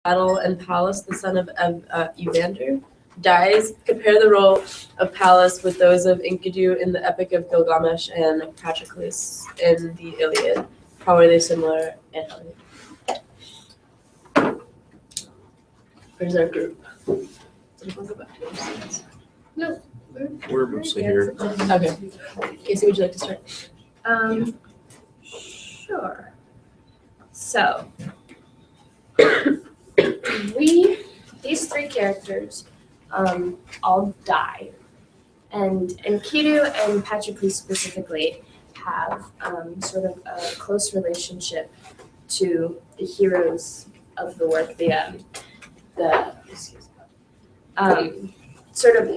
battle and Pallas, the son of Evander, dies. Compare the role of Pallas with those of Enkidu in the Epic of Gilgamesh and Patroclus in the Iliad. How are they similar and how are they? Where's our group? Did we go back to our seats? No. We're mostly here. Okay. Casey, would you like to start? Sure. So, these three characters, all die, and Enkidu and Patroclus specifically have sort of a close relationship to the heroes of the work. Sort of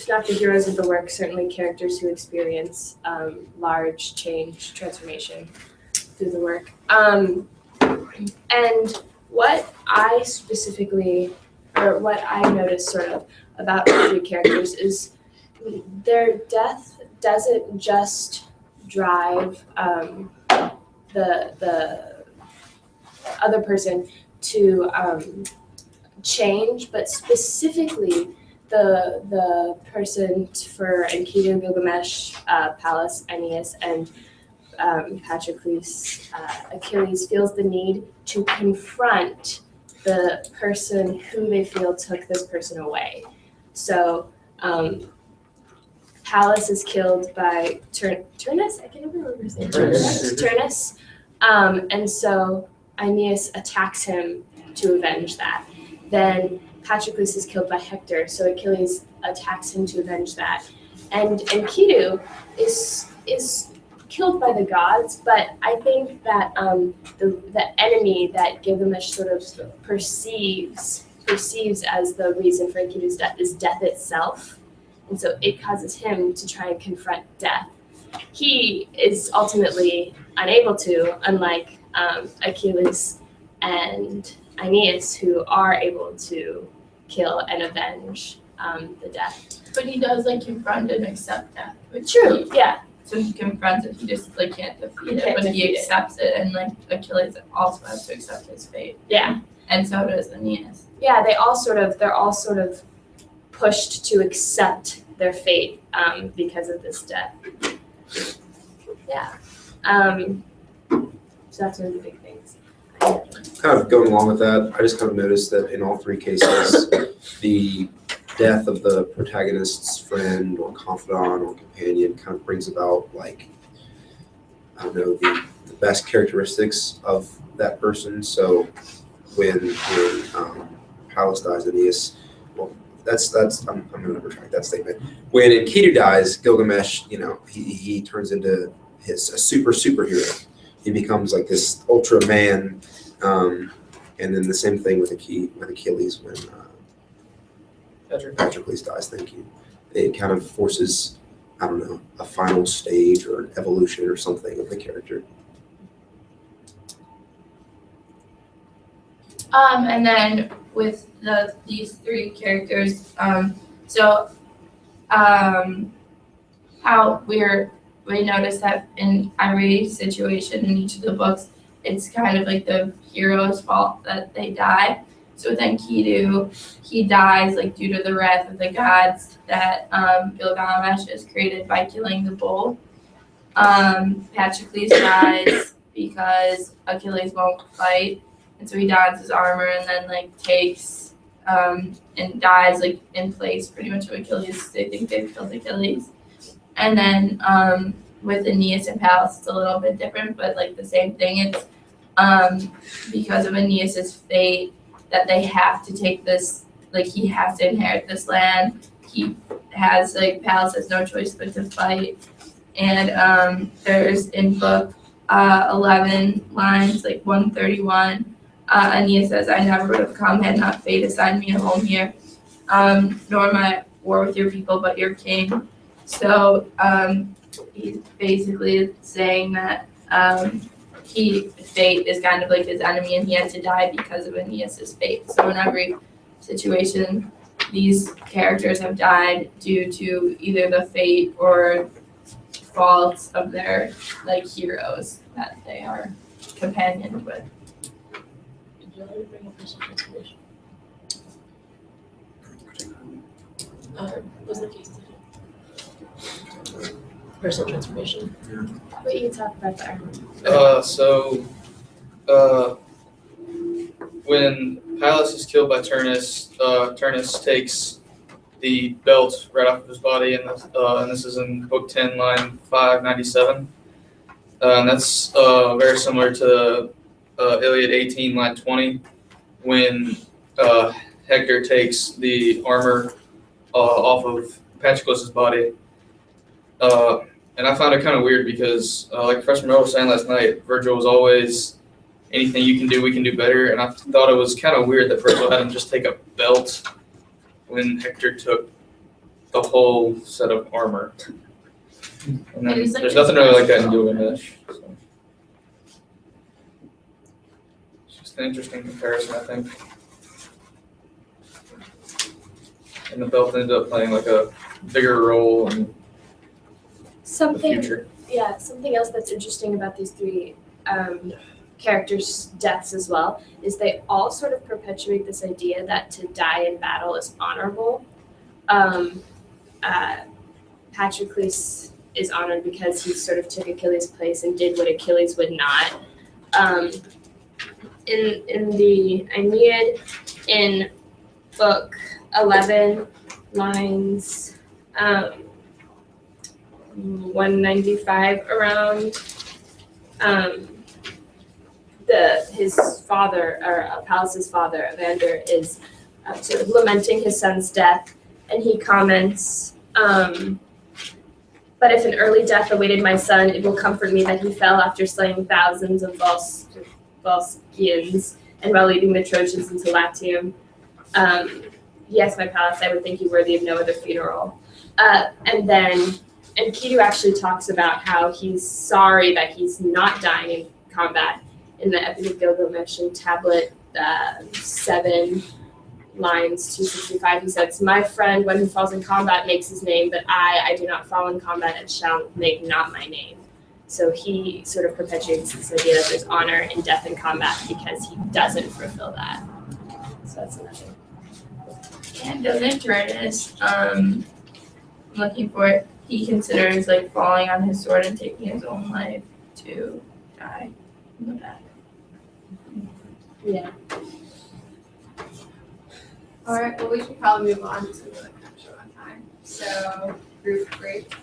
not the heroes of the work, certainly characters who experience large change, transformation through the work. And what I specifically, or what I noticed sort of about the three characters is their death doesn't just drive the other person to change, but specifically the person for Enkidu, Gilgamesh, Pallas, Aeneas, and Patroclus, Achilles feels the need to confront the person who they feel took this person away. So Pallas is killed by Turnus. I can't remember his name. Turnus. And so Aeneas attacks him to avenge that. Then Patroclus is killed by Hector, so Achilles attacks him to avenge that. And Enkidu is killed by the gods, but I think that the enemy that Gilgamesh sort of perceives as the reason for Enkidu's death is death itself, and so it causes him to try and confront death. He is ultimately unable to, unlike Achilles and Aeneas, who are able to kill and avenge the death. But he does confront and accept death. True, yeah. So he confronts it, he just can't defeat it, Can't but he defeat it. accepts it, and Achilles also has to accept his fate. Yeah. And so does Aeneas. Yeah, they're all sort of pushed to accept their fate because of this death. Yeah. So that's one of the big things. Kind of going along with that, I just kind of noticed that in all three cases, the death of the protagonist's friend or confidant or companion kind of brings about the best characteristics of that person. So when Pallas dies, Aeneas, well, that's I'm going to retract that statement. When Enkidu dies, Gilgamesh, he turns into a superhero. He becomes this ultra man, and then the same thing with Achilles when Patroclus dies. Thank you. It kind of forces, a final stage or an evolution or something of the character. And then with these three characters, how we notice that in every situation in each of the books, it's kind of the hero's fault that they die. So with Enkidu, he dies due to the wrath of the gods that Gilgamesh has created by killing the bull. Patroclus dies because Achilles won't fight, and so he dons his armor and then takes and dies in place pretty much of Achilles. They think they've killed Achilles. And then with Aeneas and Pallas, it's a little bit different, but the same thing. It's because of Aeneas's fate that they have to take this, he has to inherit this land. He has, Pallas has no choice but to fight. And there's in book 11 lines, 131, Aeneas says, "I never would have come had not fate assigned me a home here, nor am I at war with your people, but your king." So he's basically saying that fate is kind of his enemy, and he had to die because of Aeneas's fate. So in every situation, these characters have died due to either the fate or faults of their heroes that they are companioned with. Good let me bring up personal transformation. What's the case today? Personal transformation. What you talk about the armor? When Pallas is killed by Turnus, Turnus takes the belt right off of his body, and this is in Book 10, line 597. And that's very similar to Iliad 18, line 20, when Hector takes the armor off of Patroclus' body. And I found it kind of weird because, like Freshman Mel was saying last night, Virgil was always, anything you can do, we can do better. And I thought it was kind of weird that Virgil had him just take a belt when Hector took the whole set of armor. And then It was like there's nothing really like that in Gilgamesh. So. It's just an interesting comparison, I think. And the belt ended up playing like a bigger role in the Something future. Yeah, something else that's interesting about these three characters' deaths as well is they all sort of perpetuate this idea that to die in battle is honorable. Patroclus is honored because he sort of took Achilles' place and did what Achilles would not. In the Aeneid, in book 11, lines 195 around, his father, or Pallas' father, Evander, is sort of lamenting his son's death, and he comments, but if an early death awaited my son, it will comfort me that he fell after slaying thousands of Volscians, and while leading the Trojans into Latium. Yes, my Pallas, I would think you worthy of no other funeral. And Kidu actually talks about how he's sorry that he's not dying in combat in the Epic of Gilgamesh in tablet 7, lines 265. He says, my friend, when he falls in combat, makes his name, but I do not fall in combat and shall make not my name. So he sort of perpetuates this idea that there's honor in death in combat because he doesn't fulfill that. So that's another. And doesn't Turnus, I'm looking for it, he considers like falling on his sword and taking his own life to die in the back. Yeah. All right, well, we should probably move on to the capture on time. So, group break,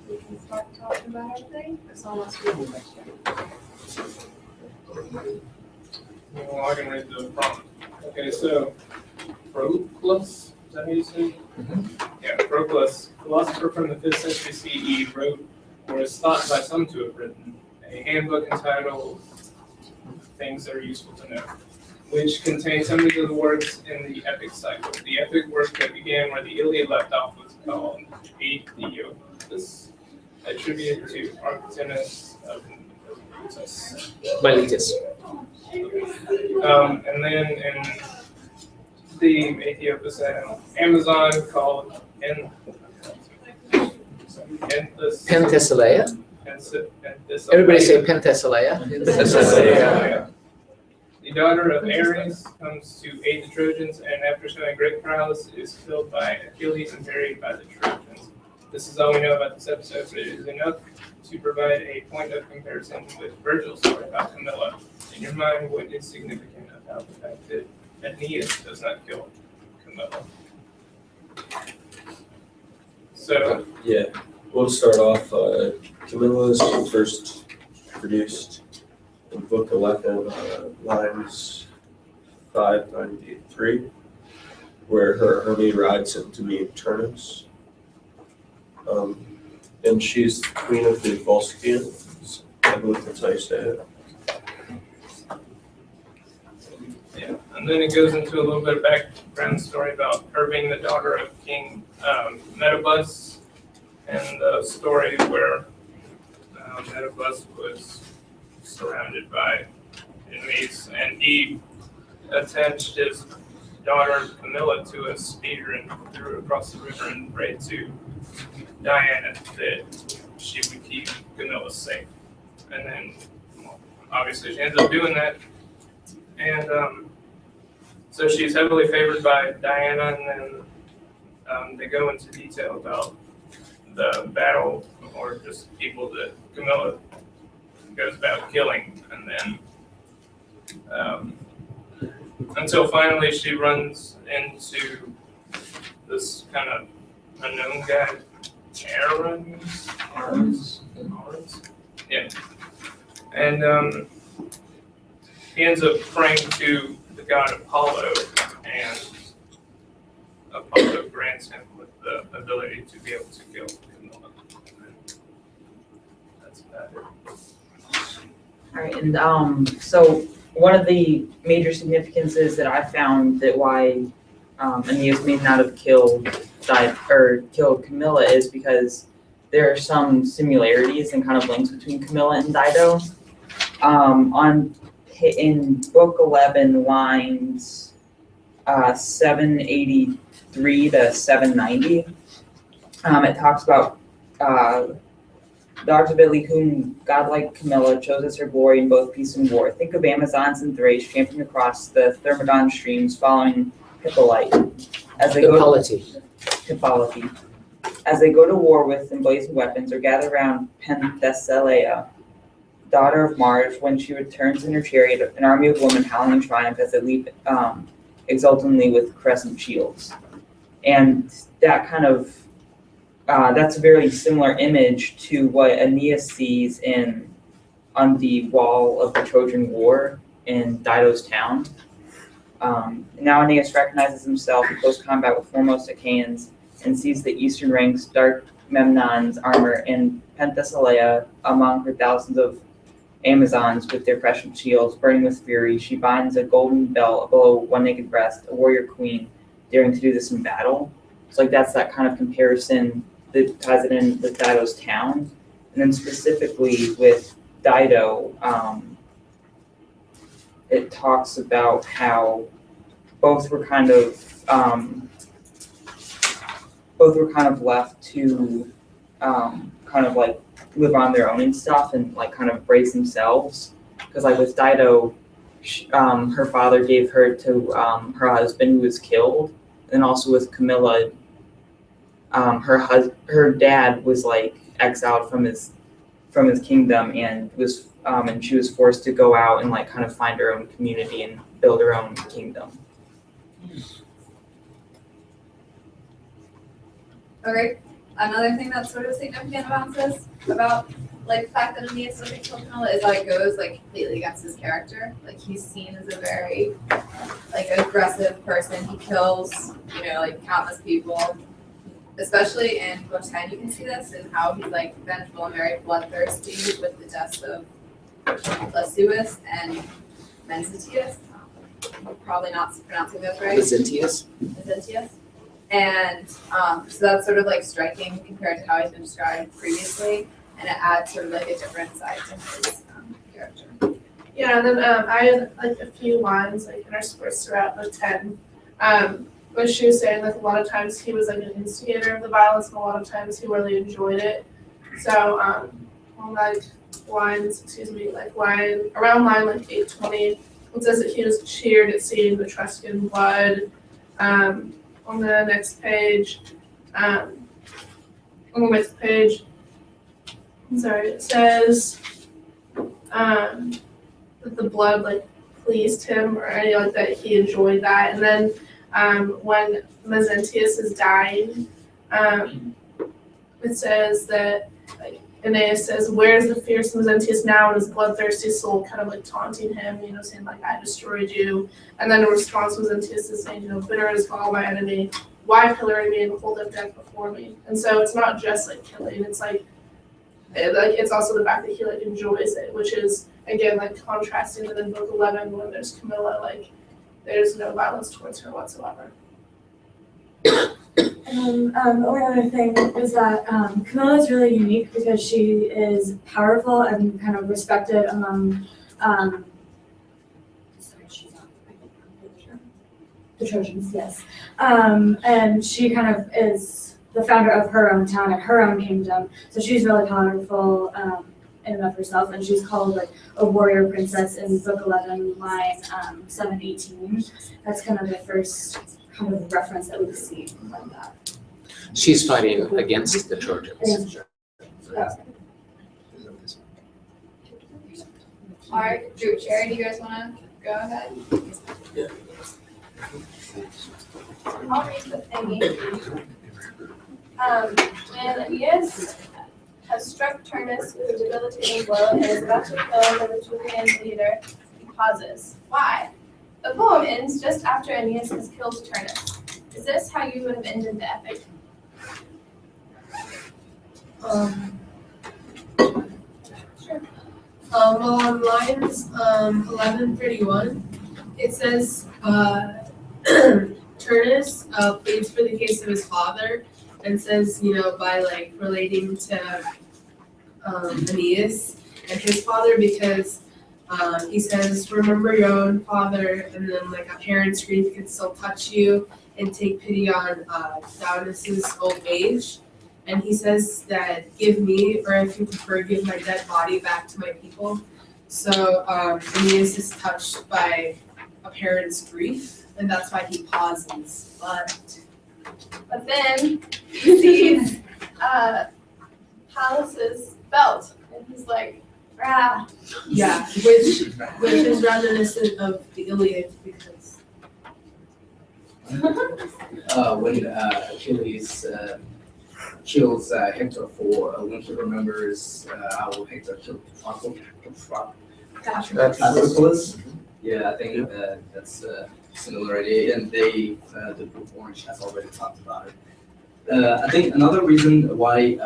we can start talking about everything. If someone wants to read the question. Well, I can read the prompt. Okay, so Proclus, is that how you say? Yeah, Proclus, philosopher from the 5th century CE, wrote, or is thought by some to have written, a handbook entitled Things That Are Useful to Know, which contains some of the works in the epic cycle. The epic work that began where the Iliad left off was called Aethiopus, attributed to Arctinus of Miletus. And then in the Aethiopus Amazon called Penthesilea. Everybody say Penthesilea. Penthesilea. The daughter of Ares comes to aid the Trojans, and after showing great prowess, is killed by Achilles and buried by the Trojans. This is all we know about this episode, but it is enough to provide a point of comparison with Virgil's story about Camilla. In your mind, what is significant about the fact that Aeneas does not kill Camilla? So, Yeah, we'll start off. Camilla is first produced in Book 11, lines 593, where her army rides in to meet Turnus. And she's the queen of the Volscians. I believe that's how you say it. yeah, and then it goes into a little bit of background story about her being the daughter of King Metabus, and the story where Metabus was surrounded by enemies, and he attached his daughter Camilla to a spear and threw it across the river and prayed to Diana that she would keep Camilla safe. And then, well, obviously, she ends up doing that. And So she's heavily favored by Diana, and then they go into detail about the battle, or just people that Camilla goes about killing, and then until finally she runs into this kind of unknown guy, Arns? Yeah. And he ends up praying to the god Apollo, and Apollo grants him with the ability to be able to kill Camilla. That's about it. All right, and so one of the major significances that I found that why Aeneas may not have killed Camilla is because there are some similarities and kind of links between Camilla and Dido. In book 11, lines 783 to 790, it talks about dogs of Italy whom godlike Camilla chose as her glory in both peace and war. Think of Amazons in Thrace tramping across the Thermodon streams following Hippolyte as they Hippolyte. As they go to war with emblazoned weapons or gather around Penthesilea, daughter of Mars, when she returns in her chariot, an army of women howling in triumph as they leap exultantly with crescent shields. And that kind of that's a very similar image to what Aeneas sees on the wall of the Trojan War in Dido's town. Now Aeneas recognizes himself in close combat with foremost Achaeans and sees the eastern ranks, dark Memnon's armor, and Penthesilea among her thousands of Amazons with their crescent shields burning with fury. She binds a golden belt below one naked breast, a warrior queen, daring to do this in battle. So that's that kind of comparison that ties it in with Dido's town. And then specifically with Dido, it talks about how both were kind of left to kind of like live on their own and stuff and like kind of brace themselves. Because like with Dido, her father gave her to her husband who was killed. And also with Camilla, her dad was like exiled from his kingdom and she was forced to go out and like kind of find her own community and build her own kingdom. Okay, another thing that's sort of significant about this, about like the fact that Aeneas doesn't kill Camilla is how it goes like completely against his character. Like he's seen as a very like aggressive person. He kills, like countless people. Especially in book 10, you can see this in how he's like vengeful and very bloodthirsty with the deaths of Lasuus and Mezentius. Probably not pronouncing those right. Mezentius. And so that's sort of like striking compared to how he's been described previously, and it adds sort of like a different side to his character. Yeah, and then I had like a few lines like interspersed throughout book 10. But she was saying like a lot of times he was like an instigator of the violence, and a lot of times he really enjoyed it. So on like around line like 820, it says that he was cheered at seeing the Etruscan blood. On the next page, it says that the blood like pleased him or any like that he enjoyed that. And then when Mezentius is dying, it says that like Aeneas says, "Where's the fierce Mezentius now?" And his bloodthirsty soul kind of like taunting him, saying like, "I destroyed you." And then in response, Mezentius is saying, "Bitter is gall, my enemy. Why pillory me and hold up death before me?" And so it's not just like killing; it's like it's also the fact that he like enjoys it, which is again like contrasting with in book 11 when there's Camilla, like there's no violence towards her whatsoever. And the only other thing is that Camilla is really unique because she is powerful and kind of respected among the Trojans, yes. And she kind of is the founder of her own town and her own kingdom, so she's really powerful in and of herself, and she's called like a warrior princess in book 11, line 718. That's kind of the first kind of reference that we see like that. She's fighting against the Trojans. Alright, group chair, do you guys wanna go ahead? Yeah. I'll read the thingy. When Aeneas has struck Turnus with a debilitating blow and is about to kill the Etruscan leader, he pauses. Why? The poem ends just after Aeneas has killed Turnus. Is this how you would have ended the epic? Sure. Well, on lines 1131, it says Turnus pleads for the case of his father and says, by like relating to Aeneas and his father, because he says, remember your own father, and then like a parent's grief can still touch you, and take pity on Dionys's old age. And he says that give me, or if you prefer, give my dead body back to my people. So Aeneas is touched by a parent's grief, and that's why he pauses. But then he sees Pallas's belt, and he's like, rah. Yeah, which is reminiscent of the Iliad, because when Achilles kills Hector for when he remembers how Hector killed Patroclus. Yeah, I think that's a similarity, and the Book of Orange has already talked about it. I think another reason why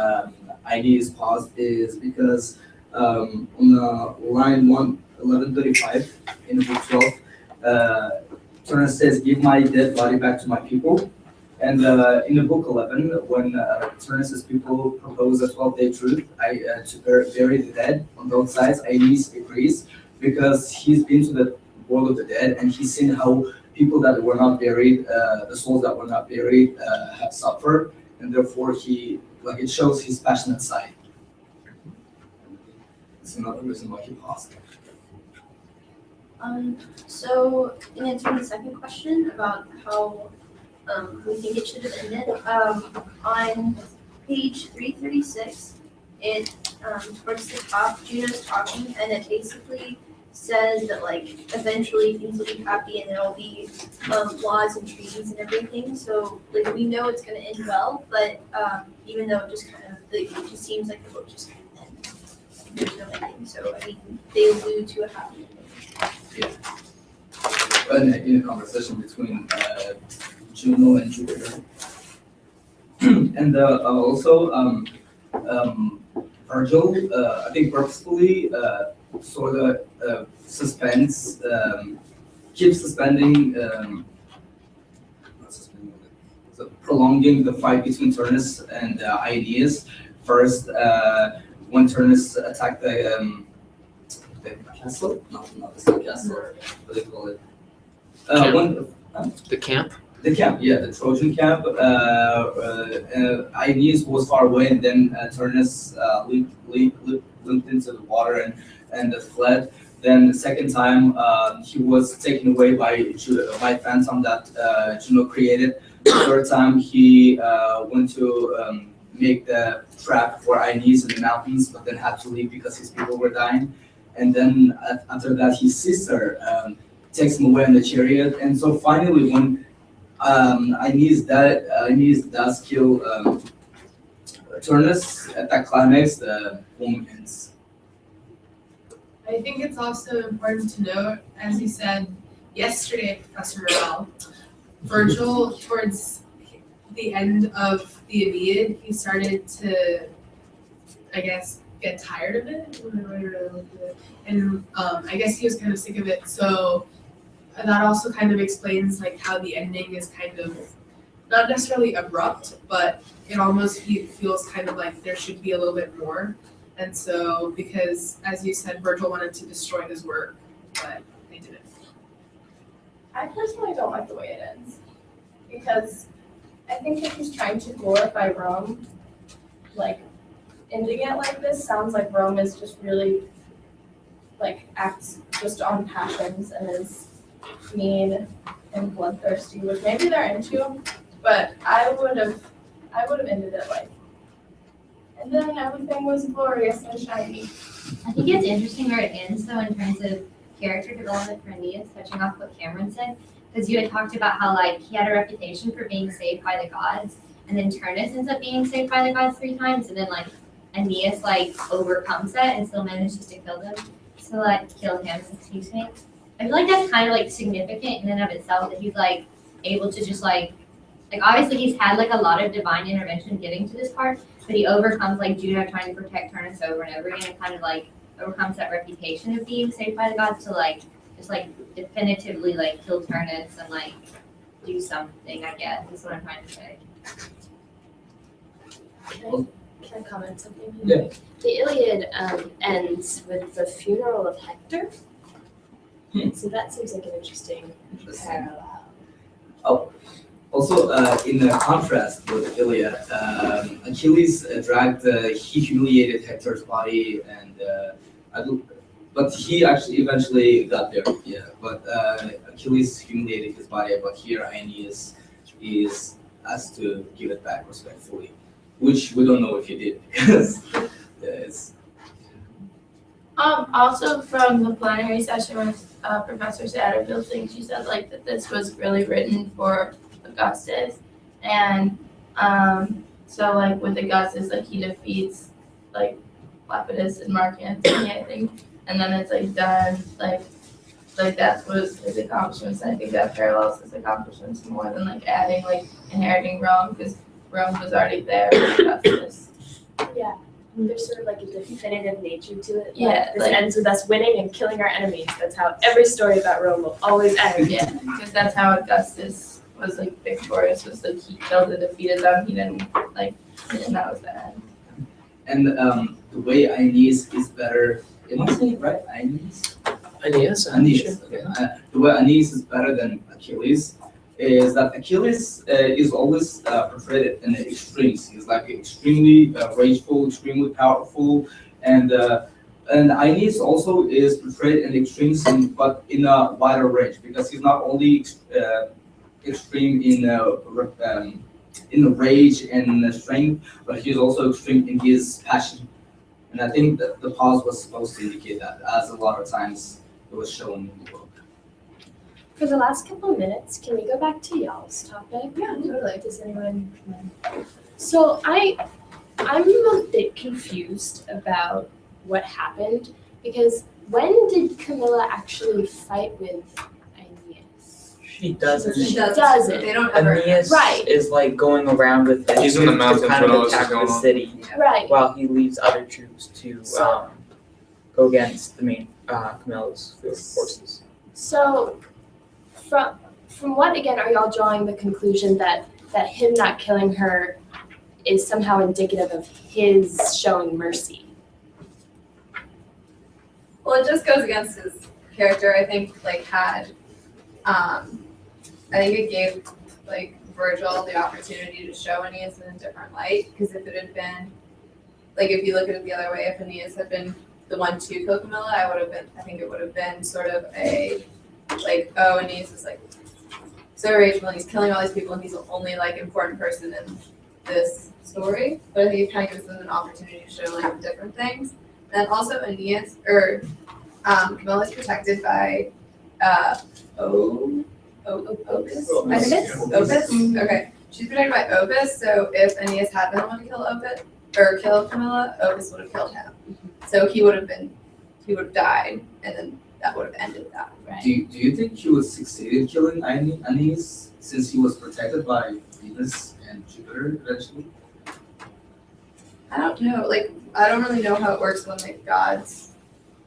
Aeneas paused is because on the line 1135 in the book 12, Turnus says, "Give my dead body back to my people." And in the book 11, when Turnus's people propose a 12-day truce to bury the dead on both sides, Aeneas agrees because he's been to the world of the dead and he's seen how people that were not buried, the souls that were not buried, have suffered, and therefore it shows his passionate side. It's another reason why he paused. So in answering the second question about how we think it should have ended, on page 336, it towards the top, Juno's talking, and it basically says that like eventually things will be happy and there'll be laws and treaties and everything. So like we know it's gonna end well, but even though it just kind of it just seems like the book just kind of ends. There's no ending. So I mean they allude to a happy ending. Yeah. In a conversation between Juno and Jupiter. And also Virgil, I think purposefully sort of suspends, keeps suspending, prolonging the fight between Turnus and Aeneas. First, when Turnus attacked the castle? No, not the castle. What do they call it? The camp? The camp, yeah, the Trojan camp. Aeneas was far away, and then Turnus leaped into the water and fled. Then the second time, he was taken away by Phantom that Juno created. The third time, he went to make the trap for Aeneas in the mountains, but then had to leave because his people were dying. And then after that, his sister takes him away in the chariot. And so finally, when Aeneas does kill Turnus, at that climax, the poem ends. I think it's also important to note, as you said yesterday, Professor Morel, Virgil, towards the end of the Aeneid, he started to, I guess, get tired of it. And I guess he was kind of sick of it. So that also kind of explains like how the ending is kind of not necessarily abrupt, but it almost feels kind of like there should be a little bit more. And so, because as you said, Virgil wanted to destroy his work, but they didn't. I personally don't like the way it ends, because I think if he's trying to glorify Rome, like ending it like this sounds like Rome is just really like acts just on passions and is mean and bloodthirsty, which maybe they're into, but I would have ended it like, and then everything was glorious and shiny. I think it's interesting where it ends though in terms of character development for Aeneas, touching off what Cameron said, because you had talked about how like he had a reputation for being saved by the gods, and then Turnus ends up being saved by the gods 3 times, and then like Aeneas like overcomes that and still manages to kill him. Excuse me. I feel like that's kind of like significant in and of itself that he's like able to just like obviously he's had like a lot of divine intervention getting to this part, but he overcomes like Juno trying to protect Turnus over and over again and kind of like overcomes that reputation of being saved by the gods to like just like definitively like kill Turnus and like do something, I guess, is what I'm trying to say. Can I comment something? Yeah. The Iliad ends with the funeral of Hector. So that seems like an interesting parallel. Also, in contrast with Iliad, Achilles he humiliated Hector's body, and but he actually eventually got there. Yeah, but Achilles humiliated his body, but here Aeneas is asked to give it back respectfully, which we don't know if he did because it's. Also from the plenary session with Professor Satterfield, she said like that this was really written for Augustus, and so like with Augustus, like he defeats like Lepidus and Mark Antony, I think, and then it's like done like that was his accomplishments. And I think that parallels his accomplishments more than like adding like inheriting Rome, because Rome was already there with Augustus. Yeah. There's sort of like a definitive nature to it. Yeah, this ends with us winning and killing our enemies. That's how every story about Rome will always end. Yeah, because that's how Augustus was like victorious. Was like he killed and defeated them. He didn't and that was the end. And the way Aeneas is better. Am I saying it right? Aeneas. Aeneas. Okay. The way Aeneas is better than Achilles is that Achilles is always portrayed in the extremes. He's like extremely rageful, extremely powerful, and Aeneas also is portrayed in the extremes, but in a wider range, because he's not only extreme in rage and strength, but he's also extreme in his passion. And I think that the pause was supposed to indicate that, as a lot of times it was shown in the book. For the last couple of minutes, can we go back to y'all's topic? Yeah, totally. Does anyone? So I'm a bit confused about what happened, because when did Camilla actually fight with Aeneas? She doesn't. She doesn't. They don't ever. Aeneas Right. is like going around with his He's in the troops mountains to kind when all of this is attack going the on. city, Right. while he leaves other troops to go against the main Camilla's forces. So, from what again are y'all drawing the conclusion that him not killing her is somehow indicative of his showing mercy? Well, it just goes against his character. I think I think it gave like Virgil the opportunity to show Aeneas in a different light, because if it had been if you look at it the other way, if Aeneas had been the one to kill Camilla, I think it would have been sort of a oh, Aeneas is so rageful and he's killing all these people and he's the only important person in this story. But I think it kind of gives them an opportunity to show different things. And then also Aeneas Camilla is protected by Opus. I think it's Opus. Okay, she's protected by Opus. So if Aeneas had been the one to kill Opus or kill Camilla, Opus would have killed him. So he would have died, and then that would have ended that. Do you think he would succeed in killing Aeneas, since he was protected by Venus and Jupiter eventually? I don't know. I don't really know how it works when gods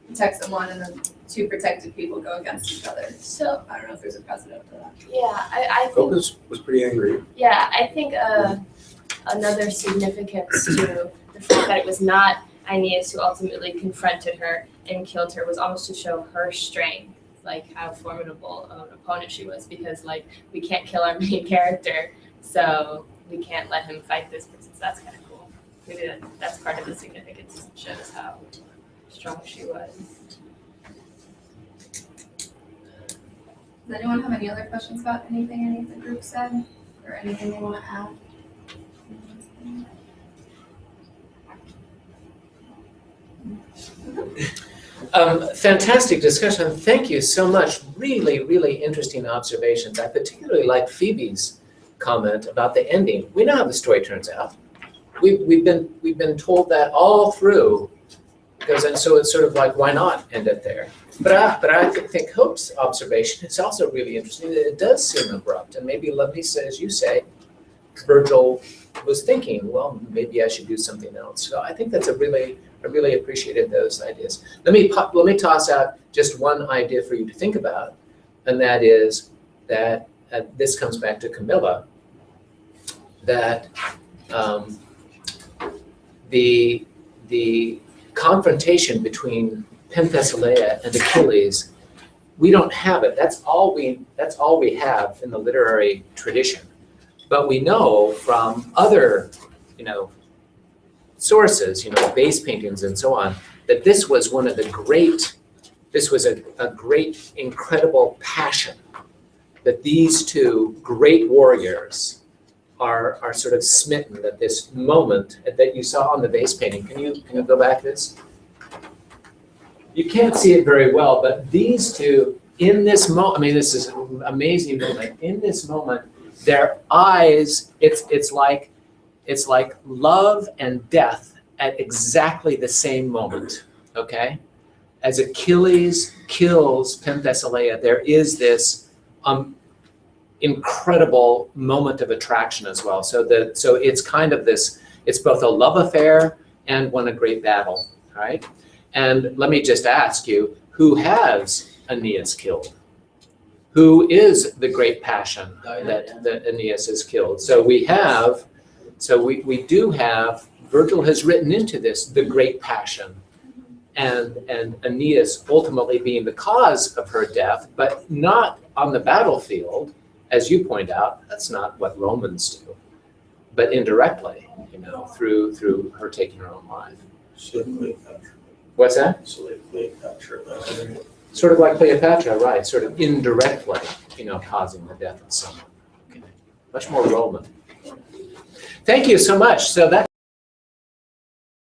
protect someone and then two protected people go against each other. So I don't know if there's a precedent for that. yeah, I think Opus was pretty angry. yeah, I think another significance to the fact that it was not Aeneas who ultimately confronted her and killed her was almost to show her strength, how formidable of an opponent she was, because we can't kill our main character, so we can't let him fight this person. So that's kind of cool. maybe that's part of the significance. It shows how strong she was. Does anyone have any other questions about anything any of the group said, or anything they want to add? Fantastic discussion. Thank you so much. Really, really interesting observations. I particularly like Phoebe's comment about the ending. We know how the story turns out. We've been told that all through, and so it's sort of like, why not end it there? But I think Hope's observation is also really interesting. That it does seem abrupt, and maybe Lovisa, as you say, Virgil was thinking, well, maybe I should do something else. So I think that's I really appreciated those ideas. Let me toss out just one idea for you to think about, and that is that this comes back to Camilla, that the confrontation between Penthesilea and Achilles, we don't have it. That's all we have in the literary tradition. But we know from other, sources, base paintings and so on, that this was one of the great, this was a great, incredible passion that these two great warriors are sort of smitten at this moment that you saw on the base painting. Can you go back this? You can't see it very well, but these two, in this moment, I mean, this is an amazing moment. In this moment, their eyes, it's like love and death at exactly the same moment, okay? As Achilles kills Penthesilea, there is this incredible moment of attraction as well. So it's kind of this, it's both a love affair and one a great battle, all right? And let me just ask you, who has Aeneas killed? Who is the great passion that Aeneas has killed? So we do have, Virgil has written into this, the great passion, and Aeneas ultimately being the cause of her death, but not on the battlefield, as you point out. That's not what Romans do, but indirectly, through her taking her own life. What's that? So like Cleopatra. Sort of like Cleopatra, right? Sort of indirectly, causing the death of someone. Okay. Much more Roman. Thank you so much. So that